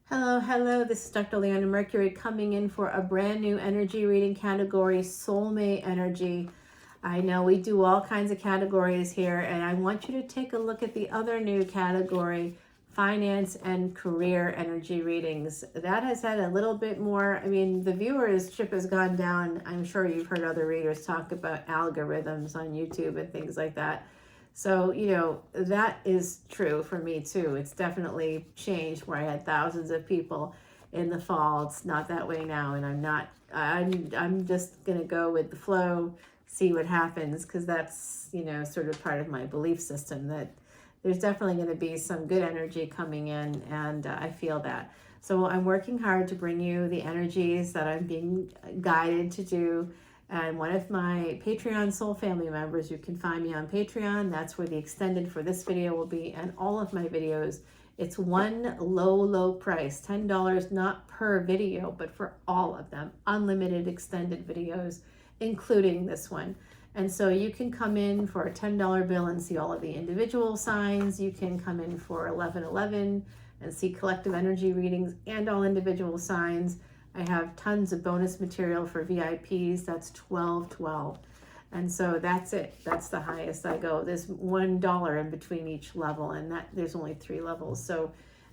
Hello, hello. This is Dr. Leona Mercury coming in for a brand new energy reading category, soulmate energy. I know we do all kinds of categories here, and I want you to take a look at the other new category, finance and career energy readings. That has had a little bit more, the viewership has gone down. I'm sure you've heard other readers talk about algorithms on YouTube and things like that. So, that is true for me too. It's definitely changed where I had thousands of people in the fall. It's not that way now. And I'm just going to go with the flow, see what happens, because that's, sort of part of my belief system that there's definitely going to be some good energy coming in. And I feel that. So I'm working hard to bring you the energies that I'm being guided to do. And one of my Patreon soul family members, you can find me on Patreon. That's where the extended for this video will be, and all of my videos. It's one low price, $10, not per video, but for all of them, unlimited extended videos, including this one. And so you can come in for a $10 bill and see all of the individual signs. You can come in for $11.11 and see collective energy readings and all individual signs. I have tons of bonus material for VIPs. That's $12.12. And so that's it. That's the highest I go. There's $1 in between each level, and that there's only 3 levels. So,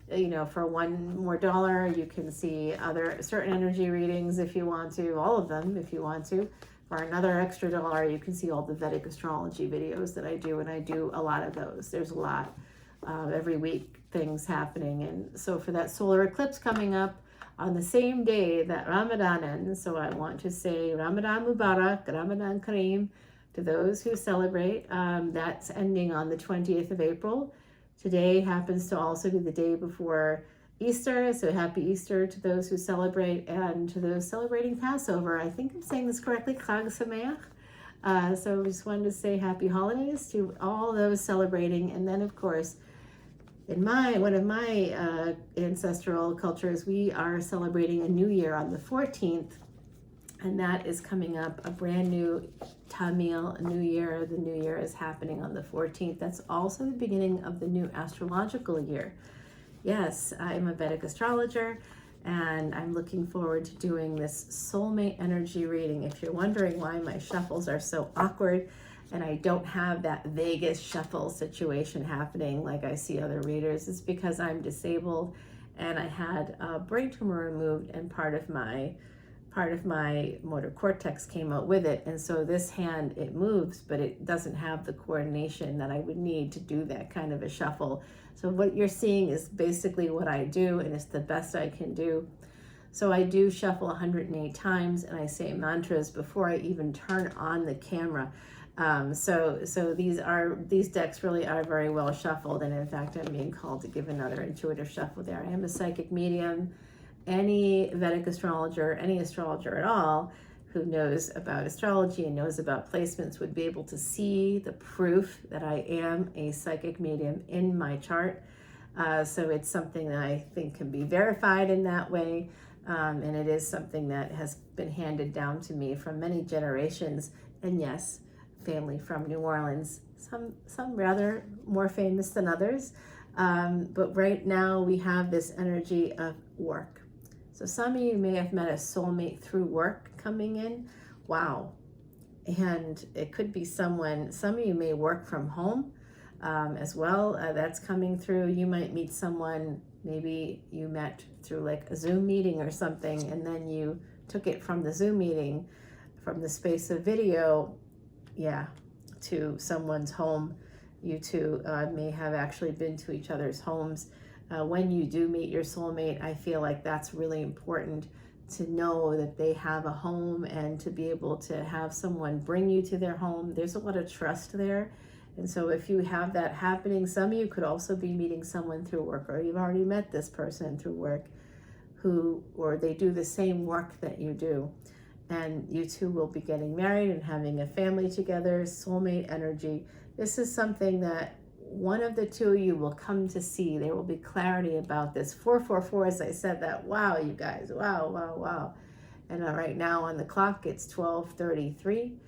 for $1 more, you can see other certain energy readings if you want to, all of them if you want to. For another extra $1, you can see all the Vedic Astrology videos that I do, and I do a lot of those. There's a lot every week, things happening. And so for that solar eclipse coming up, on the same day that Ramadan ends, so I want to say Ramadan Mubarak, Ramadan Kareem to those who celebrate. That's ending on the 20th of April. Today happens to also be the day before Easter, so happy Easter to those who celebrate, and to those celebrating Passover. I think I'm saying this correctly, Chag Sameach. So I just wanted to say happy holidays to all those celebrating. And then, of course, in one of my ancestral cultures, we are celebrating a new year on the 14th, and that is coming up, a brand new Tamil New Year. The new year is happening on the 14th. That's also the beginning of the new astrological year. Yes, I'm a Vedic astrologer, and I'm looking forward to doing this soulmate energy reading. If you're wondering why my shuffles are so awkward, and I don't have that Vegas shuffle situation happening like I see other readers, it's because I'm disabled and I had a brain tumor removed, and part of my motor cortex came out with it. And so this hand, it moves, but it doesn't have the coordination that I would need to do that kind of a shuffle. So what you're seeing is basically what I do, and it's the best I can do. So I do shuffle 108 times, and I say mantras before I even turn on the camera. So these decks really are very well shuffled, and in fact I'm being called to give another intuitive shuffle there. I am a psychic medium. Any Vedic astrologer, any astrologer at all who knows about astrology and knows about placements would be able to see the proof that I am a psychic medium in my chart. So it's something that I think can be verified in that way. And it is something that has been handed down to me from many generations. And yes, family from New Orleans, some rather more famous than others. But right now we have this energy of work. So some of you may have met a soulmate through work coming in. Wow. And it could be some of you may work from home as well. That's coming through. You might meet someone, maybe you met through like a Zoom meeting or something, and then you took it from the Zoom meeting, from the space of video, to someone's home. You two may have actually been to each other's homes. When you do meet your soulmate, I feel like that's really important to know that they have a home, and to be able to have someone bring you to their home. There's a lot of trust there. And so if you have that happening, some of you could also be meeting someone through work, or you've already met this person through work or they do the same work that you do. And you two will be getting married and having a family together, soulmate energy. This is something that one of the two of you will come to see. There will be clarity about this. 444, as I said that. Wow, you guys. Wow. And right now on the clock, it's 12:33.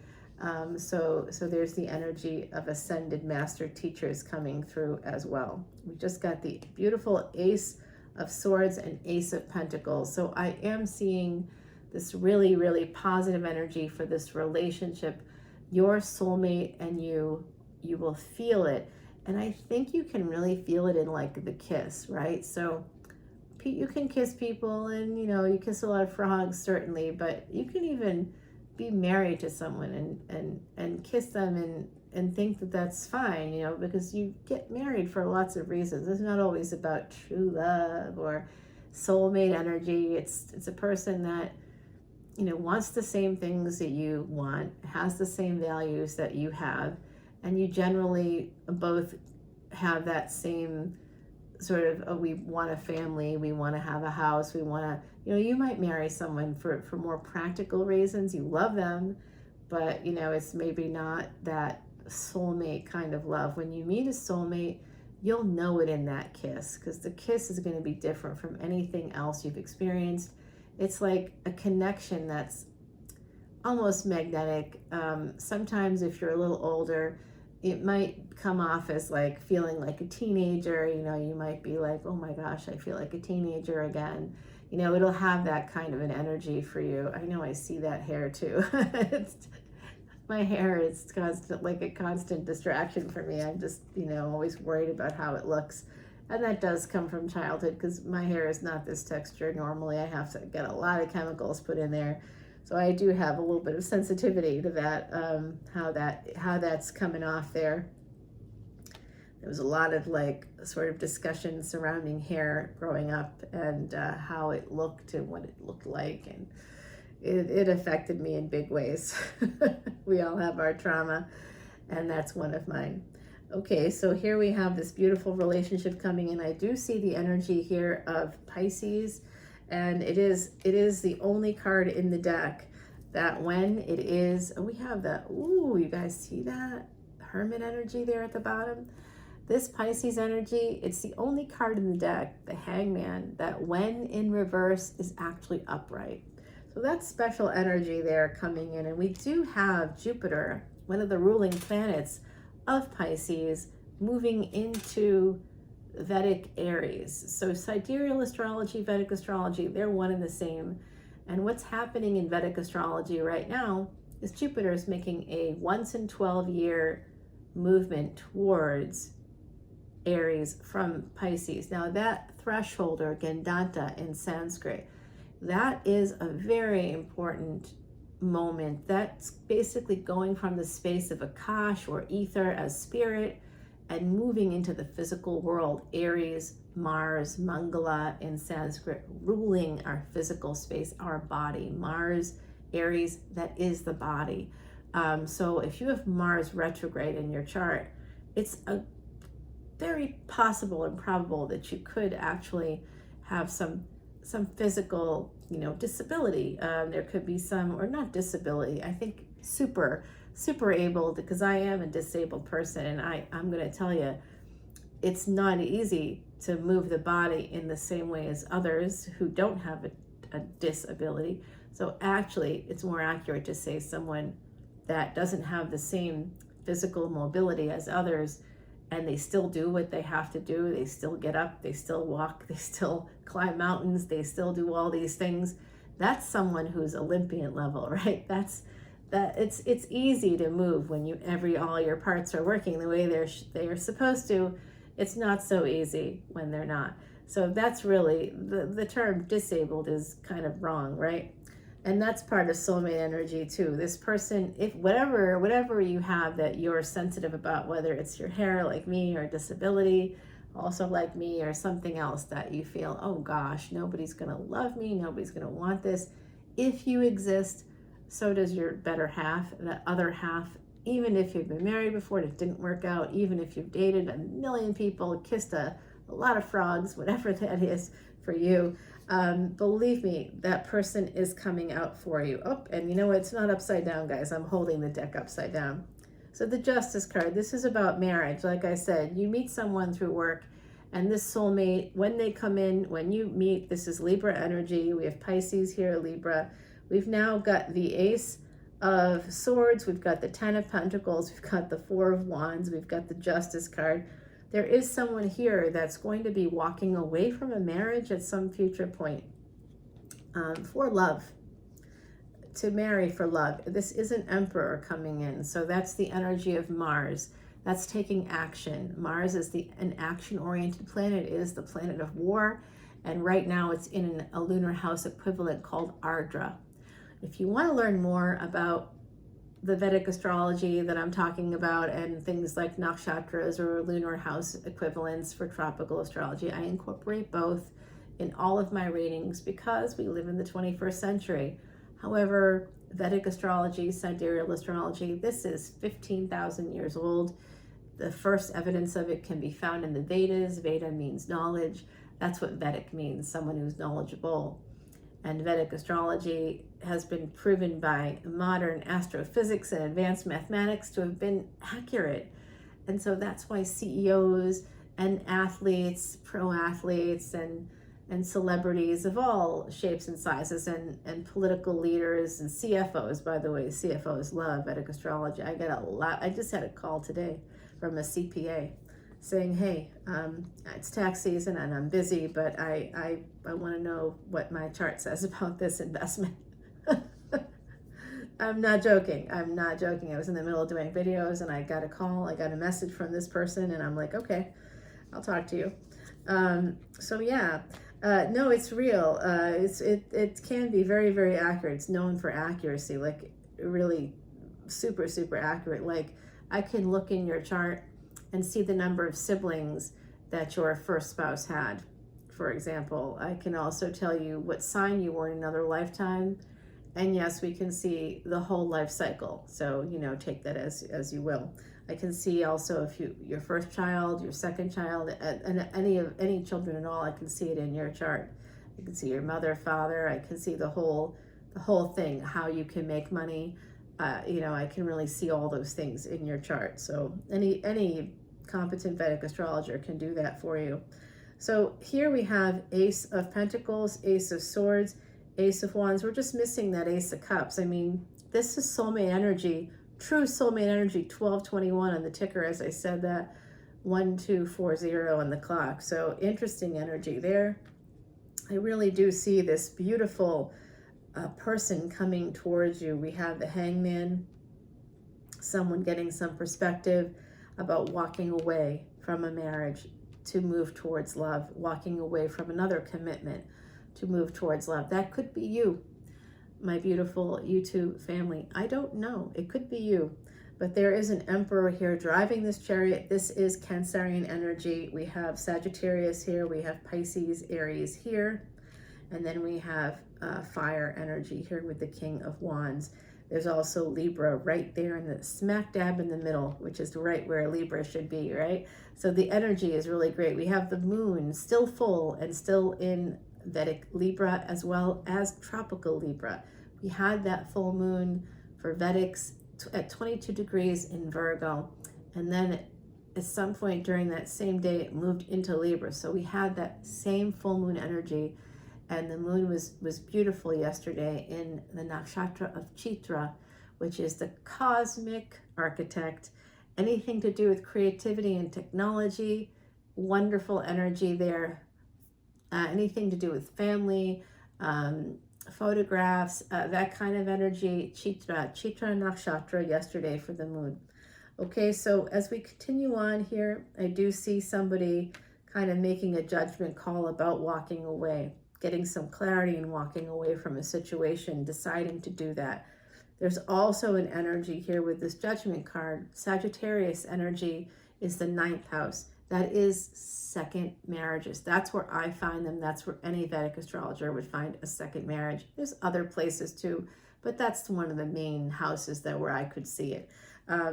So there's the energy of ascended master teachers coming through as well. We just got the beautiful Ace of Swords and Ace of Pentacles. So I am seeing this really, really positive energy for this relationship. Your soulmate and you will feel it. And I think you can really feel it in like the kiss, right? So you can kiss people, and you know, you kiss a lot of frogs certainly, but you can even be married to someone and kiss them and think that that's fine, you know, because you get married for lots of reasons. It's not always about true love or soulmate energy. It's a person that, you know, wants the same things that you want, has the same values that you have, and you generally both have that same sort of, oh, we want a family, we want to have a house, we want to, you know, you might marry someone for more practical reasons. You love them, but, you know, it's maybe not that soulmate kind of love. When you meet a soulmate, you'll know it in that kiss, because the kiss is going to be different from anything else you've experienced. It's like a connection that's almost magnetic. Sometimes if you're a little older, it might come off as like feeling like a teenager. You know, you might be like, oh my gosh, I feel like a teenager again. You know, it'll have that kind of an energy for you. I know, I see that hair too. My hair is constant, like a constant distraction for me. I'm just, you know, always worried about how it looks. And that does come from childhood, because my hair is not this texture. Normally I have to get a lot of chemicals put in there. So I do have a little bit of sensitivity to that, how that's coming off there. There was a lot of like sort of discussion surrounding hair growing up, and how it looked and what it looked like, and it affected me in big ways. We all have our trauma, and that's one of mine. Okay, so here we have this beautiful relationship coming in. I do see the energy here of Pisces, and it is the only card in the deck that when it is, we have that, ooh, you guys see that? Hermit energy there at the bottom. This Pisces energy, it's the only card in the deck, the Hangman, that when in reverse is actually upright. So that's special energy there coming in. And we do have Jupiter, one of the ruling planets of Pisces, moving into Vedic Aries. So sidereal astrology, Vedic astrology, they're one and the same. And what's happening in Vedic astrology right now is Jupiter is making a once in 12-year movement towards Aries from Pisces. Now that threshold, or Gandanta in Sanskrit, that is a very important moment. That's basically going from the space of Akash or ether as spirit and moving into the physical world. Aries, Mars, Mangala in Sanskrit, ruling our physical space, our body. Mars, Aries, that is the body. So if you have Mars retrograde in your chart, it's a very possible and probable that you could actually have some physical, you know, disability. There could be some, or not disability, I think super able, because I am a disabled person, and I'm going to tell you, it's not easy to move the body in the same way as others who don't have a disability. So actually, it's more accurate to say someone that doesn't have the same physical mobility as others, and they still do what they have to do. They still get up, they still walk, they still climb mountains, they still do all these things. That's someone who's Olympian level, right? It's easy to move when all your parts are working the way they're supposed to. It's not so easy when they're not. So that's really, the term disabled is kind of wrong, right? And that's part of soulmate energy too. This person, if whatever you have that you're sensitive about, whether it's your hair like me, or disability also like me, or something else that you feel, oh gosh, nobody's gonna love me, nobody's gonna want this. If you exist, so does your better half, that other half. Even if you've been married before and it didn't work out, even if you've dated a million people, kissed a lot of frogs, whatever that is for you, believe me, that person is coming out for you. Oh, and you know what? It's not upside down, guys. I'm holding the deck upside down. So the Justice card, this is about marriage. Like I said, you meet someone through work, and this soulmate, when they come in, when you meet, this is Libra energy. We have Pisces here, Libra. We've now got the Ace of Swords, we've got the Ten of Pentacles, we've got the Four of Wands, we've got the Justice card. there is someone here that's going to be walking away from a marriage at some future point, for love, to marry for love. This is an Emperor coming in, so that's the energy of Mars. That's taking action. Mars is an action-oriented planet. It is the planet of war, and right now it's in a lunar house equivalent called Ardra. If you want to learn more about the Vedic astrology that I'm talking about and things like nakshatras or lunar house equivalents for tropical astrology, I incorporate both in all of my readings because we live in the 21st century. However, Vedic astrology, sidereal astrology, this is 15,000 years old. The first evidence of it can be found in the Vedas. Veda means knowledge. That's what Vedic means, someone who's knowledgeable. And Vedic astrology has been proven by modern astrophysics and advanced mathematics to have been accurate. And so that's why CEOs and athletes, pro athletes, and celebrities of all shapes and sizes, and political leaders and CFOs, by the way, CFOs love Vedic astrology. I get a lot. I just had a call today from a CPA saying, hey, it's tax season and I'm busy, but I want to know what my chart says about this investment. I'm not joking. I was in the middle of doing videos and I got a call. I got a message from this person and I'm like, okay, I'll talk to you. So yeah, no, it's real. It can be very, very accurate. It's known for accuracy, like really super, super accurate. Like I can look in your chart and see the number of siblings that your first spouse had. For example, I can also tell you what sign you were in another lifetime. And yes, we can see the whole life cycle. So, take that as you will. I can see also if your first child, your second child, and any children at all, I can see it in your chart. I can see your mother, father, I can see the whole thing, how you can make money. I can really see all those things in your chart. So any competent Vedic astrologer can do that for you. So here we have Ace of Pentacles, Ace of Swords, Ace of Wands. We're just missing that Ace of Cups. I mean, this is soulmate energy, true soulmate energy, 1221 on the ticker, as I said that, 1240 on the clock. So interesting energy there. I really do see this beautiful person coming towards you. We have the Hangman, someone getting some perspective about walking away from a marriage to move towards love, walking away from another commitment to move towards love. That could be you, my beautiful YouTube family. I don't know. It could be you. But there is an Emperor here driving this chariot. This is Cancerian energy. We have Sagittarius here. We have Pisces, Aries here. And then we have fire energy here with the King of Wands. There's also Libra right there in the smack dab in the middle, which is right where Libra should be, right? So the energy is really great. We have the moon still full and still in Vedic Libra as well as tropical Libra. We had that full moon for Vedics at 22 degrees in Virgo. And then at some point during that same day, it moved into Libra. So we had that same full moon energy. And the moon was beautiful yesterday in the nakshatra of Chitra, which is the cosmic architect. Anything to do with creativity and technology, wonderful energy there. Anything to do with family, photographs, that kind of energy. Chitra nakshatra yesterday for the moon. Okay, so as we continue on here, I do see somebody kind of making a judgment call about walking away, getting some clarity and walking away from a situation, deciding to do that. There's also an energy here with this judgment card. Sagittarius energy is the 9th house. That is second marriages. That's where I find them. That's where any Vedic astrologer would find a second marriage. There's other places too, but that's one of the main houses where I could see it.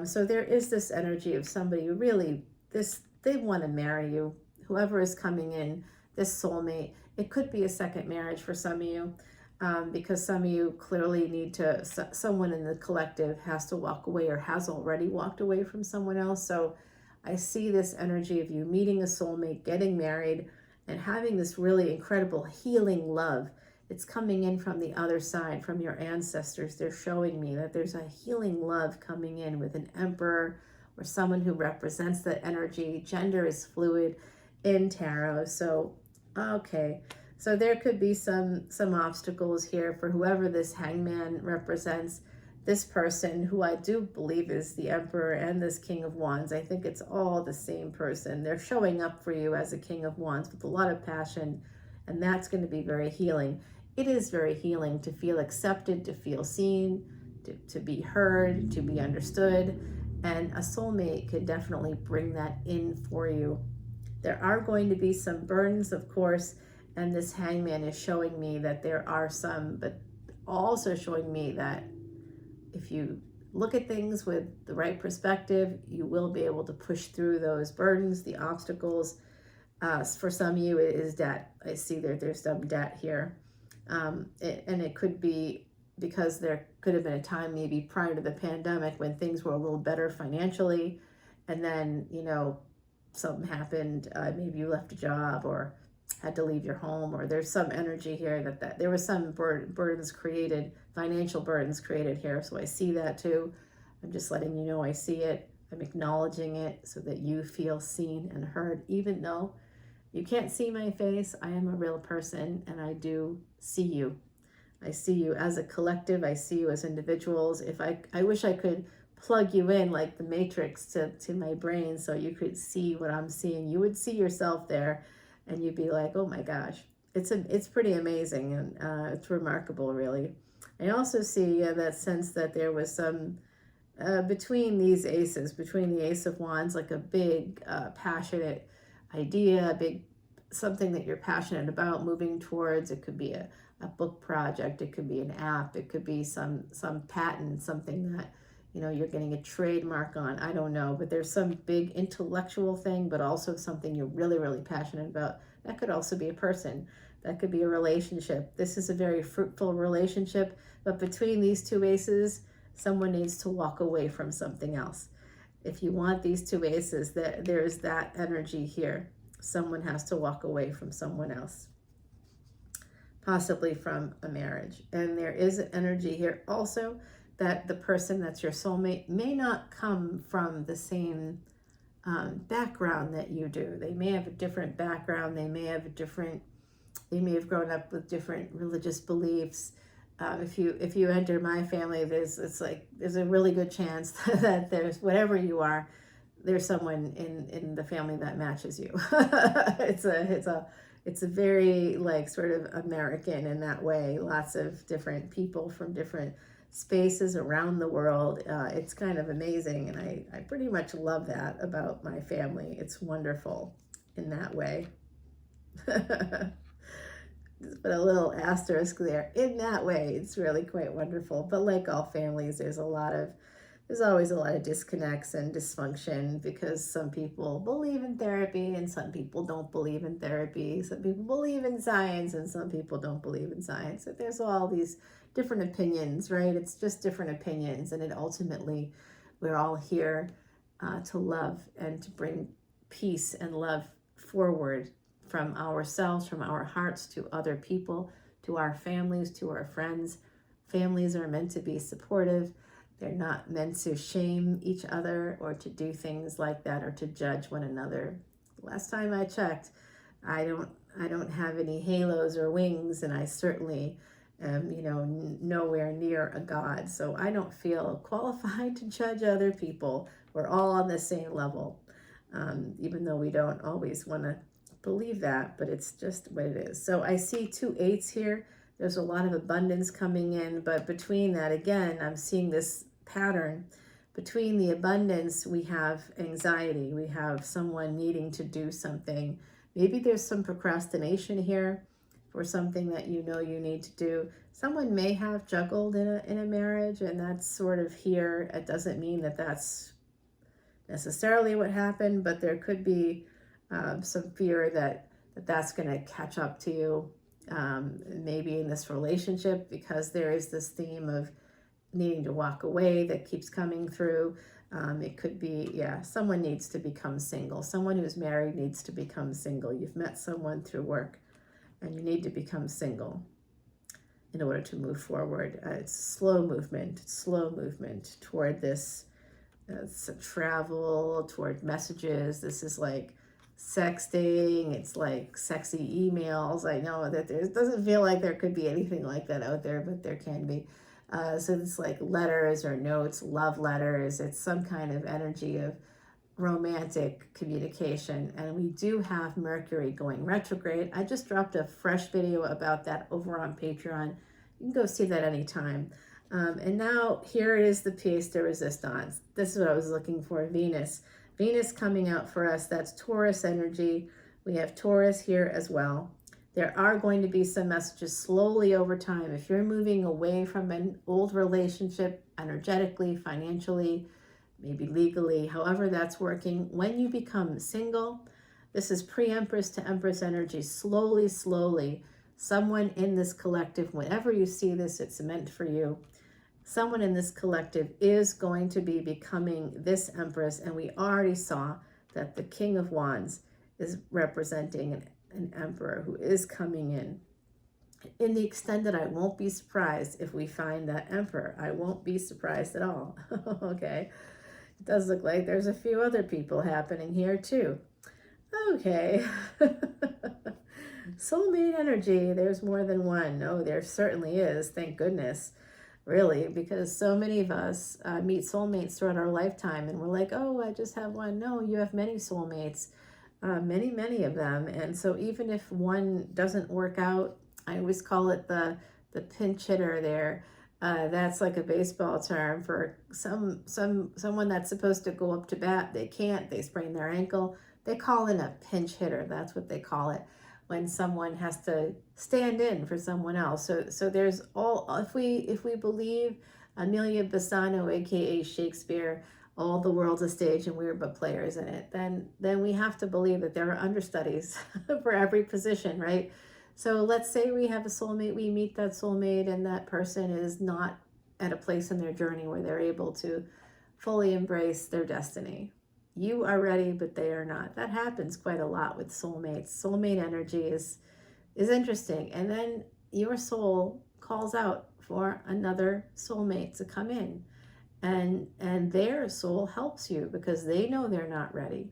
So there is this energy of somebody who really, they want to marry you. Whoever is coming in, this soulmate. It could be a second marriage for some of you, because some of you clearly need to, someone in the collective has to walk away or has already walked away from someone else. So I see this energy of you meeting a soulmate, getting married, and having this really incredible healing love. It's coming in from the other side, from your ancestors. They're showing me that there's a healing love coming in with an Emperor or someone who represents that energy. Gender is fluid in tarot. So, okay. So there could be some obstacles here for whoever this hangman represents. This person, who I do believe is the Emperor and this King of Wands, I think it's all the same person. They're showing up for you as a King of Wands with a lot of passion, and that's going to be very healing. It is very healing to feel accepted, to feel seen, to be heard, to be understood, and a soulmate could definitely bring that in for you. There are going to be some burdens, of course, and this hangman is showing me that there are some, but also showing me that if you look at things with the right perspective, you will be able to push through those burdens, the obstacles. For some of you, it is debt. I see there's some debt here. And it could be because there could have been a time maybe prior to the pandemic when things were a little better financially. And then, something happened. Maybe you left a job or had to leave your home, or there's some energy here that there was some burdens created, financial burdens created here. So I see that too. I'm just letting you know I see it. I'm acknowledging it so that you feel seen and heard. Even though you can't see my face, I am a real person and I do see you. I see you as a collective. I see you as individuals. I wish I could plug you in like the Matrix to my brain so you could see what I'm seeing. You would see yourself there and you'd be like, oh my gosh, it's pretty amazing, and it's remarkable, really. I also see that sense that there was some, between these aces, between the Ace of Wands, like a big passionate idea, a big something that you're passionate about moving towards. It could be a book project, it could be an app, it could be some patent, something that you're getting a trademark on. I don't know, but there's some big intellectual thing, but also something you're really, really passionate about. That could also be a person. That could be a relationship. This is a very fruitful relationship, but between these two aces, someone needs to walk away from something else. If you want these two aces, there's that energy here. Someone has to walk away from someone else, possibly from a marriage. And there is an energy here also that the person that's your soulmate may not come from the same background that you do. They may have a different background. They may have grown up with different religious beliefs. If you enter my family, there's a really good chance that there's, whatever you are, there's someone in the family that matches you. It's a very sort of American in that way. Lots of different people from different spaces around the world. It's kind of amazing, and I pretty much love that about my family. It's wonderful in that way. Just put a little asterisk there. In that way, it's really quite wonderful. But like all families, there's always a lot of disconnects and dysfunction because some people believe in therapy and some people don't believe in therapy. Some people believe in science and some people don't believe in science. So there's all these different opinions, right? It's just different opinions, and ultimately we're all here to love and to bring peace and love forward from ourselves, from our hearts to other people, to our families, to our friends. Families are meant to be supportive. They're not meant to shame each other or to do things like that or to judge one another. Last time I checked, I don't have any halos or wings, and I certainly am, nowhere near a god. So I don't feel qualified to judge other people. We're all on the same level, even though we don't always want to believe that, but it's just what it is. So I see 2 8s here. There's a lot of abundance coming in, but between that, again, I'm seeing this pattern. Between the abundance, we have anxiety. We have someone needing to do something. Maybe there's some procrastination here for something that you need to do. Someone may have juggled in a marriage, and that's sort of here. It doesn't mean that that's necessarily what happened, but there could be some fear that's going to catch up to you, maybe in this relationship, because there is this theme of needing to walk away that keeps coming through. It could be, someone needs to become single. Someone who's married needs to become single. You've met someone through work, and you need to become single in order to move forward. It's slow movement toward this It's travel toward messages. This is like sexting. It's like sexy emails. I know that it doesn't feel like there could be anything like that out there, but there can be. So it's like letters or notes, love letters. It's some kind of energy of romantic communication. And we do have Mercury going retrograde. I just dropped a fresh video about that over on Patreon. You can go see that anytime. And now here is the pièce de résistance. This is what I was looking for, Venus. Venus coming out for us, that's Taurus energy. We have Taurus here as well. There are going to be some messages slowly over time. If you're moving away from an old relationship, energetically, financially, maybe legally, however that's working, when you become single, this is pre-Empress to Empress energy, slowly, slowly, someone in this collective, whenever you see this, it's meant for you. Someone in this collective is going to be becoming this Empress, and we already saw that the King of Wands is representing an Emperor who is coming in the extent that I won't be surprised if we find that Emperor. I won't be surprised at all. Okay. It does look like there's a few other people happening here too. Okay. Soulmate energy. There's more than one. Oh, there certainly is. Thank goodness. Really, because so many of us meet soulmates throughout our lifetime, and we're like, oh, I just have one. No, you have many soulmates, many of them. And so even if one doesn't work out, I always call it the pinch hitter there. That's like a baseball term for someone that's supposed to go up to bat. They can't. They sprain their ankle. They call in a pinch hitter. That's what they call it, when someone has to stand in for someone else. So there's all, if we believe Amelia Bassano, aka Shakespeare, all the world's a stage and we're but players in it, then we have to believe that there are understudies for every position, right? So let's say we have a soulmate, we meet that soulmate, and that person is not at a place in their journey where they're able to fully embrace their destiny. You are ready, but they are not. That happens quite a lot with soulmates. Soulmate energy is interesting. And then your soul calls out for another soulmate to come in. And their soul helps you because they know they're not ready.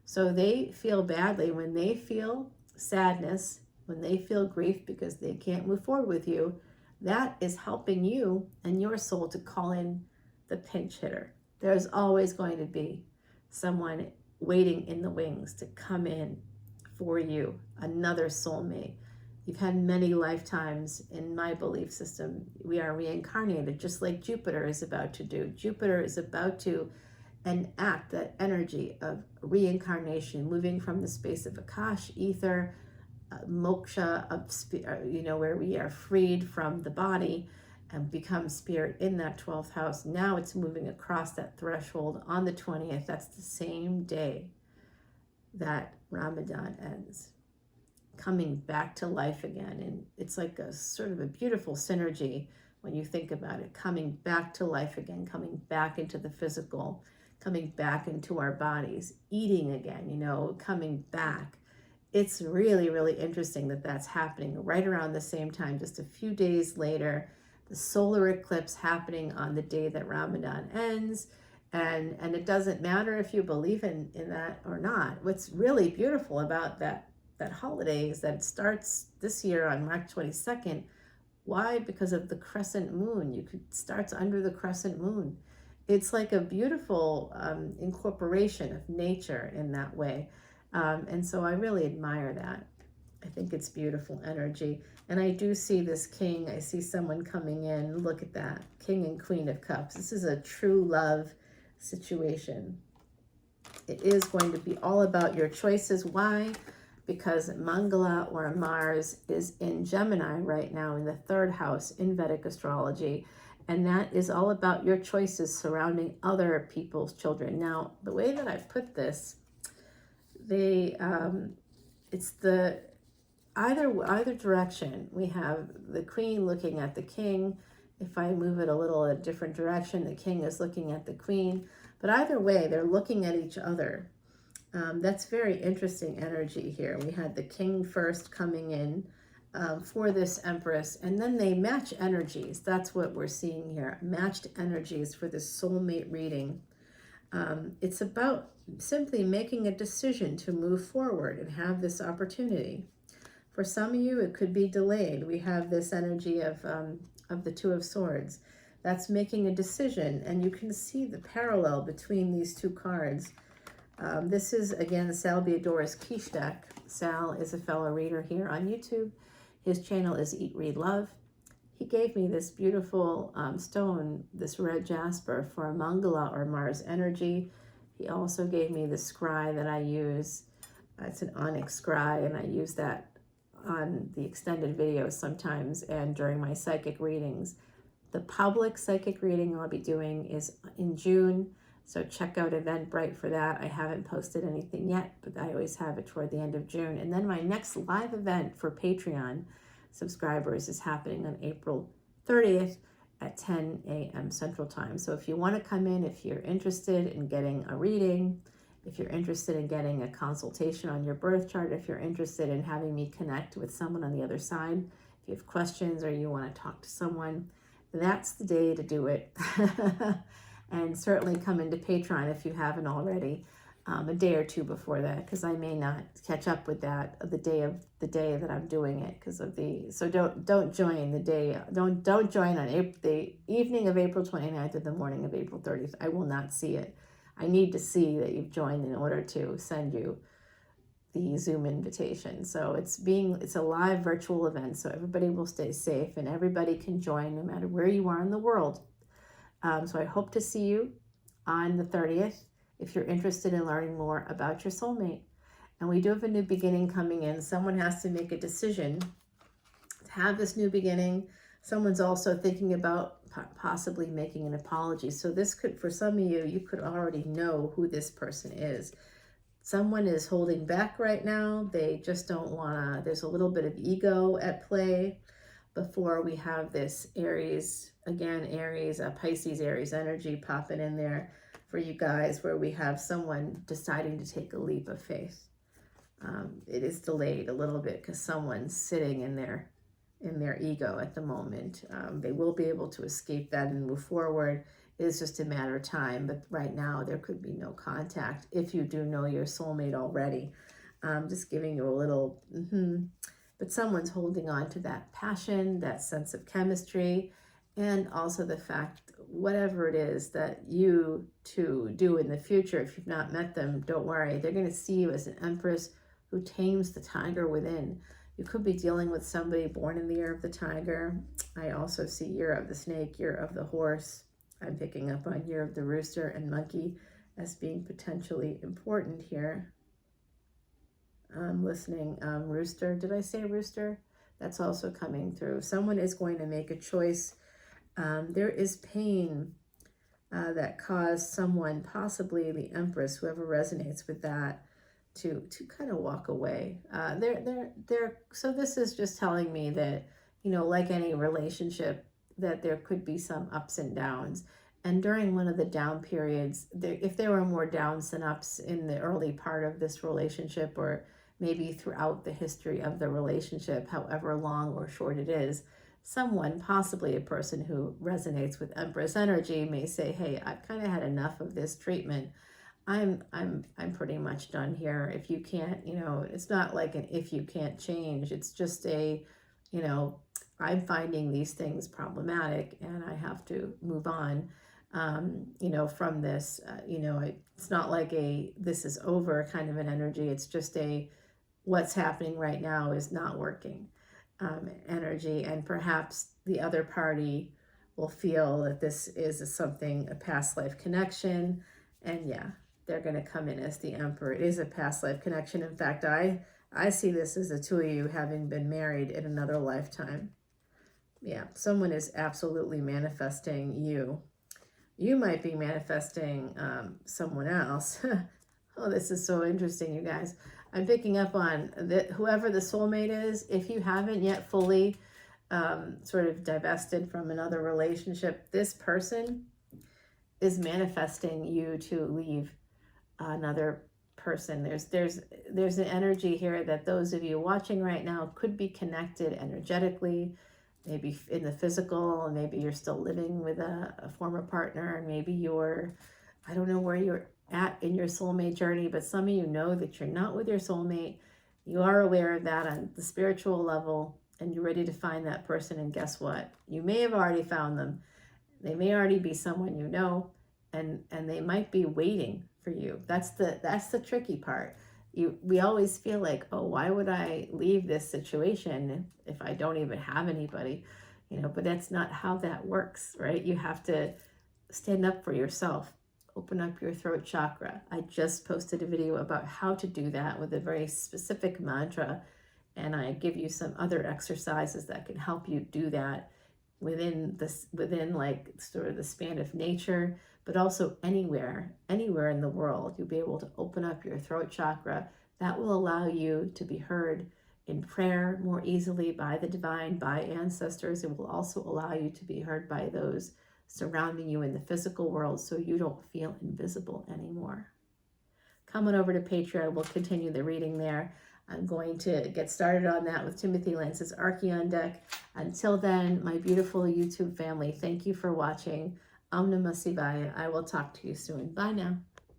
So they feel badly when they feel sadness, when they feel grief because they can't move forward with you. That is helping you and your soul to call in the pinch hitter. There's always going to be someone waiting in the wings to come in for you, another soulmate. You've had many lifetimes. In my belief system, we are reincarnated, just like Jupiter is about to do. Jupiter is about to enact that energy of reincarnation, moving from the space of Akash, ether, moksha, of where we are freed from the body and become spirit in that 12th house. Now it's moving across that threshold on the 20th. That's the same day that Ramadan ends, coming back to life again. And it's like a sort of a beautiful synergy when you think about it, coming back to life again, coming back into the physical, coming back into our bodies, eating again, coming back. It's really, really interesting that that's happening right around the same time, just a few days later. The solar eclipse happening on the day that Ramadan ends. And it doesn't matter if you believe in that or not. What's really beautiful about that holiday is that it starts this year on March 22nd. Why? Because of the crescent moon. It starts under the crescent moon. It's like a beautiful incorporation of nature in that way. And so I really admire that. I think it's beautiful energy. And I do see this king. I see someone coming in. Look at that. King and Queen of Cups. This is a true love situation. It is going to be all about your choices. Why? Because Mangala or Mars is in Gemini right now in the 3rd house in Vedic astrology. And that is all about your choices surrounding other people's children. Now, the way that I put this, it's the either direction. We have the queen looking at the king. If I move it a little a different direction, the king is looking at the queen. But either way, they're looking at each other. That's very interesting energy here. We had the king first coming in for this Empress, and then they match energies. That's what we're seeing here. Matched energies for this soulmate reading. It's about simply making a decision to move forward and have this opportunity. For some of you, it could be delayed. We have this energy of the Two of Swords. That's making a decision, and you can see the parallel between these two cards. This is, again, Sal Beadora's Quiche deck. Sal is a fellow reader here on YouTube. His channel is Eat, Read, Love. He gave me this beautiful stone, this red jasper for Mangala or Mars energy. He also gave me the scry that I use. It's an onyx scry, and I use that on the extended videos sometimes and during my psychic readings. The public psychic reading I'll be doing is in June, so check out Eventbrite for that. I haven't posted anything yet, but I always have it toward the end of June. And then my next live event for Patreon subscribers is happening on April 30th at 10 a.m. Central Time. So if you want to come in, if you're interested in getting a reading, if you're interested in getting a consultation on your birth chart, if you're interested in having me connect with someone on the other side, if you have questions or you want to talk to someone, that's the day to do it. And certainly come into Patreon if you haven't already, a day or two before that, because I may not catch up with that the day that I'm doing it because of so don't join the day, don't join on the evening of April 29th or the morning of April 30th. I will not see it. I need to see that you've joined in order to send you the Zoom invitation. So it's a live virtual event, so everybody will stay safe and everybody can join no matter where you are in the world. So I hope to see you on the 30th if you're interested in learning more about your soulmate. And we do have a new beginning coming in. Someone has to make a decision to have this new beginning. Someone's also thinking about possibly making an apology. So this could, for some of you, you could already know who this person is. Someone is holding back right now. They just don't want to, there's a little bit of ego at play before we have this Aries, again, Aries, Pisces, Aries energy popping in there for you guys, where we have someone deciding to take a leap of faith. It is delayed a little bit because someone's sitting in their ego at the moment. They will be able to escape that and move forward. It is just a matter of time, but right now there could be no contact if you do know your soulmate already. Just giving you a little, but someone's holding on to that passion, that sense of chemistry, and also the fact, whatever it is that you two do in the future, if you've not met them, don't worry. They're going to see you as an Empress who tames the tiger within. You could be dealing with somebody born in the year of the tiger. I also see year of the snake, year of the horse. I'm picking up on year of the rooster and monkey as being potentially important here. I'm listening. Rooster, did I say rooster? That's also coming through. Someone is going to make a choice. There is pain that caused someone, possibly the Empress, whoever resonates with that, to kind of walk away. So this is just telling me that, like any relationship, that there could be some ups and downs. And during one of the down periods, if there were more downs than ups in the early part of this relationship, or maybe throughout the history of the relationship, however long or short it is, someone, possibly a person who resonates with Empress energy, may say, hey, I've kind of had enough of this treatment. I'm pretty much done here. If you can't, it's not like an if you can't change. It's just I'm finding these things problematic and I have to move on, from this. It's not like this is over kind of an energy. It's just what's happening right now is not working energy. And perhaps the other party will feel that this is a past life connection. And yeah, they're going to come in as the Emperor. It is a past life connection. In fact, I see this as the two of you having been married in another lifetime. Yeah, someone is absolutely manifesting you. You might be manifesting someone else. Oh, this is so interesting, you guys. I'm picking up on whoever the soulmate is. If you haven't yet fully sort of divested from another relationship, this person is manifesting you to leave another person. There's an energy here that those of you watching right now could be connected energetically, maybe in the physical, and maybe you're still living with a former partner, and maybe you're I don't know where you're at in your soulmate journey, but some of you know that you're not with your soulmate. You are aware of that on the spiritual level, and you're ready to find that person. And guess what? You may have already found them. They may already be someone you know, and they might be waiting for you. That's the tricky part. We always feel like, oh, why would I leave this situation if I don't even have anybody? But that's not how that works, right? You have to stand up for yourself. Open up your throat chakra. I just posted a video about how to do that with a very specific mantra, and I give you some other exercises that can help you do that within like sort of the span of nature, but also anywhere in the world. You'll be able to open up your throat chakra. That will allow you to be heard in prayer more easily by the divine, by ancestors. It will also allow you to be heard by those surrounding you in the physical world, so you don't feel invisible anymore. Come on over to Patreon. We'll continue the reading there. I'm going to get started on that with Timothy Lance's Archeon deck. Until then, my beautiful YouTube family, thank you for watching. Om Namah Shivaya. I will talk to you soon. Bye now.